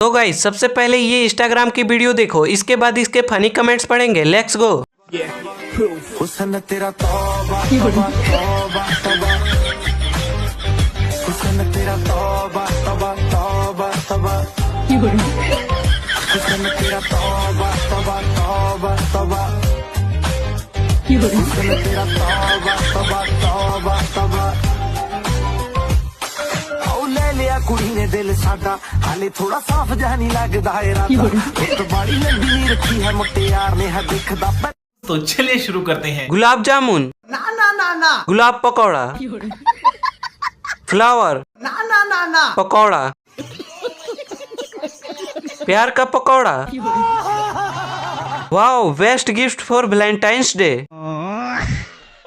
तो गाइस सबसे पहले ये इंस्टाग्राम की वीडियो देखो, इसके बाद इसके फनी कमेंट्स पढ़ेंगे। Let's go. हुस्न तेरा तौबा तौबा तौबा तौबा, हुस्न तेरा तौबा तौबा तौबा तौबा, हुस्न तेरा तौबा तौबा तौबा तौबा, हुस्न तेरा तौबा तौबा तौबा तौबा। ओ ले लिया कुड़ी ने दिल साडा, हाले थोड़ा साफ जहा नहीं लगदा इरादा, एक बड़ी लंबी नी रखी है मुटियार ने है दिखदा। तो चलिए शुरू करते हैं। गुलाब जामुन, ना ना ना ना, गुलाब पकौड़ा, फ्लावर, ना ना ना ना, पकौड़ा, प्यार का pakora. Wow, best gift for Valentine's day.